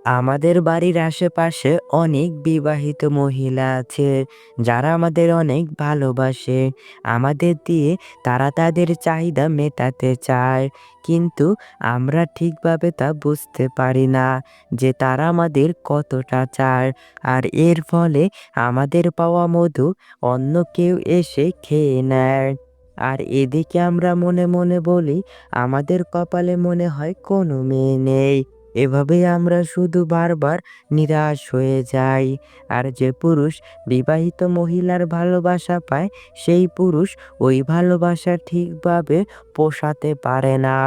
আমাদের বাড়ির আশেপাশে অনেক বিবাহিত মহিলা আছে যারা আমাদের অনেক ভালোবাসে আমাদের দিয়ে। তারা তাদের চাহিদা মেটাতে চায়, কিন্তু আমরা ঠিকভাবে তা বুঝতে পারি না যে তারা আমাদের কতটা চায়। আর এর ফলে আমাদের পাওয়া মধু অন্য কেউ এসে খেয়ে নেয়। আর এদিকে আমরা মনে মনে বলি আমাদের কপালে মনে হয় কোনো মেয়ে নেই। এভাবেই আমরা শুধু বারবার নিরাশ হয়ে যাই। আর যে পুরুষ বিবাহিত মহিলার ভালোবাসা পায়, সেই পুরুষ ওই ভালোবাসা ঠিকভাবে পোষাতে পারে না।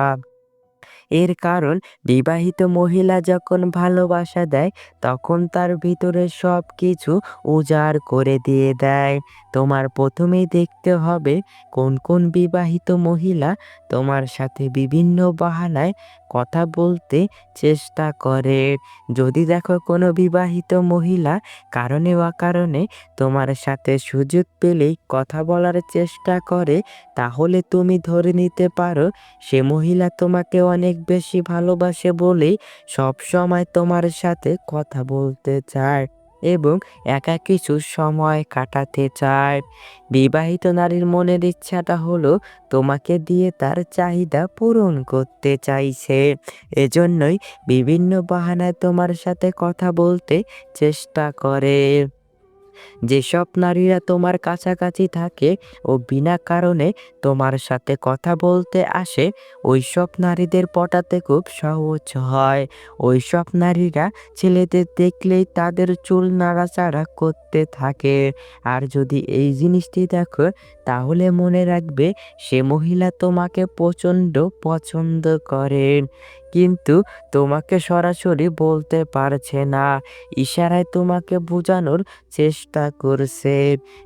এর কারণ, বিবাহিত মহিলা যখন ভালোবাসা দেয় তখন তার ভিতরে সব কিছু উজাড় করে দিয়ে দেয়। তোমার প্রথমেই দেখতে হবে কোন কোন বিবাহিত মহিলা তোমার সাথে বিভিন্ন বাহানায় কথা বলতে চেষ্টা করে। যদি দেখো কোনো বিবাহিত মহিলা কারণে অকারণে তোমার সাথে সুযোগ পেলেই কথা বলার চেষ্টা করে, তাহলে তুমি ধরে নিতে পারো সে মহিলা তোমাকে অনেক বেশি ভালোবাসে বলেই সবসময় তোমার সাথে কথা বলতে চায় এবং একা কিছু সময় কাটাতে চায়। বিবাহিত নারীর মনের ইচ্ছাটা হলো তোমাকে দিয়ে তার চাহিদা পূরণ করতে চাইছে। এজন্যই বিভিন্ন বাহানায় তোমার সাথে কথা বলতে চেষ্টা করে। যেসব নারীরা তোমার কাছাকাছি থাকে ও বিনা কারণে তোমার সাথে কথা বলতে আসে, ওইসব নারীদের পটাতে খুব সহজ হয়। ওইসব নারীরা ছেলেদের দেখলেই তাদের চুল নাড়াচাড়া করতে থাকে। আর যদি এই জিনিসটি দেখো, তাহলে মনে রাখবে সে মহিলা তোমাকে প্রচণ্ড পছন্দ করেন, কিন্তু তোমাকে সরাসরি বলতে পারছে না, ইশারায় তোমাকে বোঝানোর চেষ্টা করছে।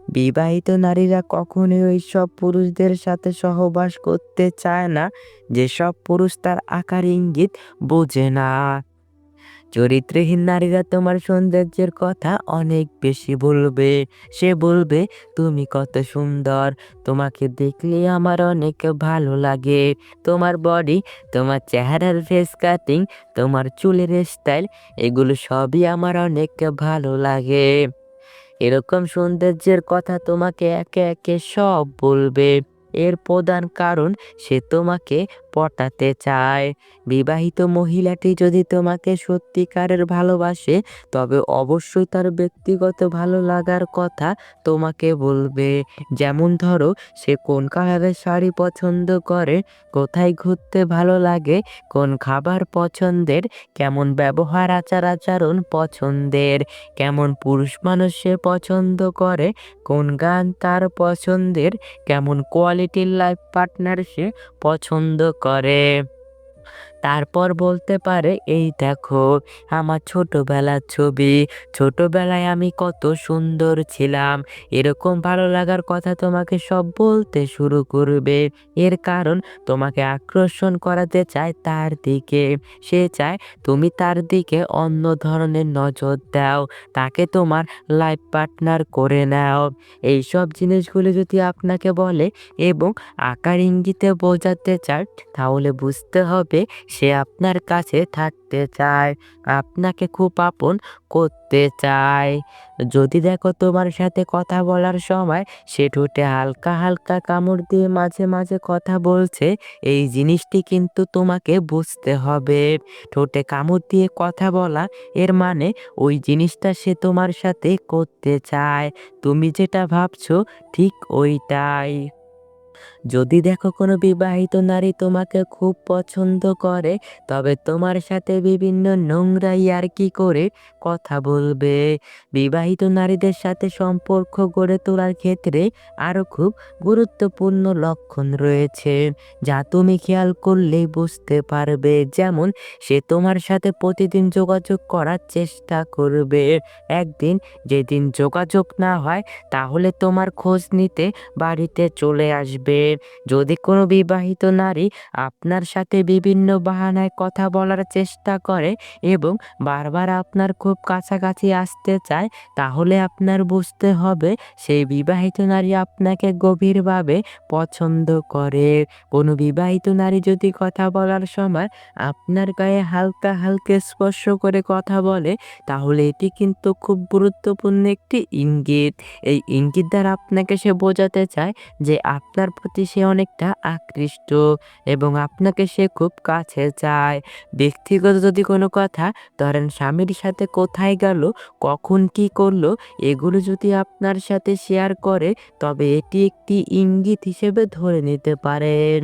বিবাহিত নারীরা কখনোই ওইসব পুরুষদের সাথে সহবাস করতে চায় না যেসব পুরুষ তার আকার ইঙ্গিত বোঝে না। চরিত্রহীন নারীরা তোমার সৌন্দর্যের কথা অনেক বেশি বলবে। সে বলবে, তুমি কত সুন্দর, তোমাকে দেখলে আমার অনেক ভালো লাগে। তোমার বডি, তোমার চেহারার ফেস কাটিং, তোমার চুলের স্টাইল, এগুলো সবই আমার অনেক ভালো লাগে। এরকম সৌন্দর্যের কথা তোমাকে একে একে সব বলবে। এর প্রধান কারণ, সে তোমাকে পটাতে চায়। বিবাহিত মহিলাটি যদি তোমাকে সত্যিকারের ভালোবাসে, তবে অবশ্যই তার ব্যক্তিগত ভালো লাগার কথা তোমাকে বলবে। যেমন ধরো, সে কোন কালারের শাড়ি পছন্দ করে, কোথায় ঘুরতে ভালো লাগে, কোন খাবার পছন্দের, কেমন ব্যবহার আচার আচরণ পছন্দের, কেমন পুরুষ মানুষ সে পছন্দ করে, কোন গান তার পছন্দের, কেমন কোয়ালিটির লাইফ পার্টনার সে পছন্দ করে। তারপর বলতে পারে, এই দেখো আমার ছোটবেলার ছবি, ছোটবেলায় আমি কত সুন্দর ছিলাম। এরকম ভালো লাগার কথা তোমাকে সব বলতে শুরু করবে। এর কারণ, তোমাকে আকর্ষণ করাতে চায় তার দিকে। সে চায় তুমি তার দিকে অন্য ধরনের নজর দাও, তাকে তোমার লাইফ পার্টনার করে নাও। এইসব জিনিসগুলো যদি আপনাকে বলে এবং আকার ইঙ্গিতে বোঝাতে চায়, তাহলে বুঝতে হবে সে আপনার কাছে থাকতে চায়, আপনাকে খুব আপন করতে চায়। যদি দেখো তোমার সাথে কথা বলার সময় সে ঠোঁটে হালকা হালকা কামড় দিয়ে মাঝে মাঝে কথা বলছে, এই জিনিসটি কিন্তু তোমাকে বুঝতে হবে। ঠোঁটে কামড় দিয়ে কথা বলা, এর মানে ওই জিনিসটা সে তোমার সাথে করতে চায়। তুমি যেটা ভাবছো ঠিক ওইটাই। যদি দেখো কোনো বিবাহিত নারী তোমাকে খুব পছন্দ করে, তবে তোমার সাথে বিভিন্ন নোংরা ইয়ার্কি করে কথা বলবে। বিবাহিত নারীদের সাথে সম্পর্ক গড়ে তোলার ক্ষেত্রে আরও খুব গুরুত্বপূর্ণ লক্ষণ রয়েছে, যা তুমি খেয়াল করলেই বুঝতে পারবে। যেমন, সে তোমার সাথে প্রতিদিন যোগাযোগ করার চেষ্টা করবে। একদিন যেদিন যোগাযোগ না হয়, তাহলে তোমার খোঁজ নিতে বাড়িতে চলে আসবে। যদি কোনো বিবাহিত নারী আপনার সাথে বিভিন্ন বাহানায় কথা বলার চেষ্টা করে এবং বারবার আপনার খুব কাছাকাছি আসতে চায়, তাহলে আপনার বুঝতে হবে সেই বিবাহিত নারী আপনাকে গভীরভাবে পছন্দ করে। কোনো বিবাহিত নারী যদি কথা বলার সময় আপনার গায়ে হালকা হালকা স্পর্শ করে কথা বলে, তাহলে এটি কিন্তু খুব গুরুত্বপূর্ণ একটি ইঙ্গিত। এই ইঙ্গিত দ্বারা আপনাকে সে বোঝাতে চায় যে আপনার প্রতি সে অনেকটা আকৃষ্ট এবং আপনাকে সে খুব কাছে চায়। ব্যক্তিগত যদি কোনো কথা, ধরেন স্বামীর সাথে কোথায় গেল, কখন কি করলো, এগুলো যদি আপনার সাথে শেয়ার করে, তবে এটি একটি ইঙ্গিত হিসেবে ধরে নিতে পারেন।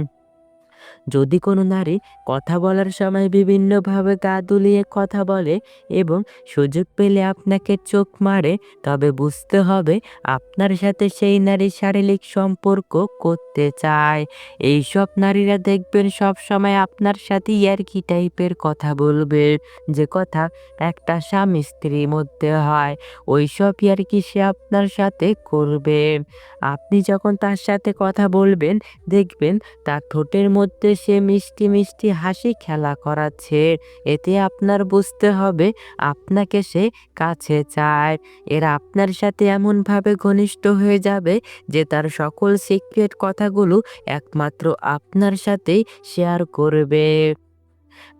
যদি কোনো নারী কথা বলার সময় বিভিন্নভাবে গা দুলিয়ে কথা বলে এবং সুযোগ পেলে আপনাকে চোখ মারে, তবে বুঝতে হবে আপনার সাথে সেই নারী শারীরিক সম্পর্ক করতে চায়। এইসব নারীরা দেখবেন সবসময় আপনার সাথে ইয়ার্কি টাইপের কথা বলবে, যে কথা একটা স্বামী স্ত্রীর মধ্যে হয়, ওইসব ইয়ার্কি সে আপনার সাথে করবে। আপনি যখন তার সাথে কথা বলবেন, দেখবেন তার ঠোঁটের মধ্যে সে মিষ্টি মিষ্টি হাসি খেলা করাচ্ছে। এতে আপনার বুঝতে হবে আপনাকে সে কাছে চায়। এরা আপনার সাথে এমনভাবে ঘনিষ্ঠ হয়ে যাবে যে তার সকল সিক্রেট কথাগুলো একমাত্র আপনার সাথেই শেয়ার করবে।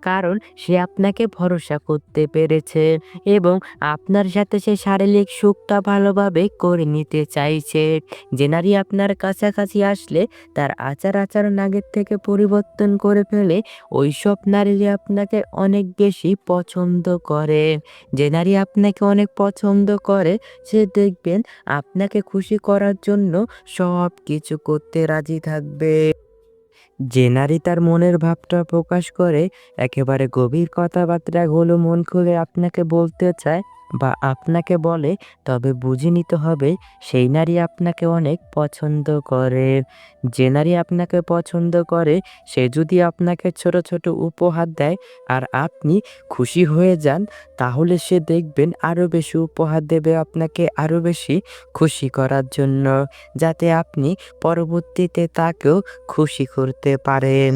কারণ সে আপনাকে ভরসা করতে পেরেছে এবং আপনার সাথে সে শারীরিক সুখটা ভালোভাবে করে নিতে চাইছে। যে নারী আপনার কাছাকাছি আসলে তার আচার-আচরণ আগের থেকে পরিবর্তন করে ফেলে, ওইসব নারীরা আপনাকে অনেক বেশি পছন্দ করে। যে নারী আপনাকে অনেক পছন্দ করে, সে দেখবেন আপনাকে খুশি করার জন্য সবকিছু করতে রাজি থাকবে। যে নারী তার মনের ভাবটা প্রকাশ করে, একেবারে গভীর কথাবার্তাগুলো মন খুলে আপনাকে বলতে চায় বা আপনাকে বলে, তবে বুঝে নিতে হবে সেই নারী আপনাকে অনেক পছন্দ করে। যে নারী আপনাকে পছন্দ করে, সে যদি আপনাকে ছোট ছোট উপহার দেয় আর আপনি খুশি হয়ে যান, তাহলে সে দেখবেন আরো বেশি উপহার দেবে আপনাকে আরো বেশি খুশি করার জন্য, যাতে আপনি পরবর্তীতে তাকেও খুশি করতে পারেন।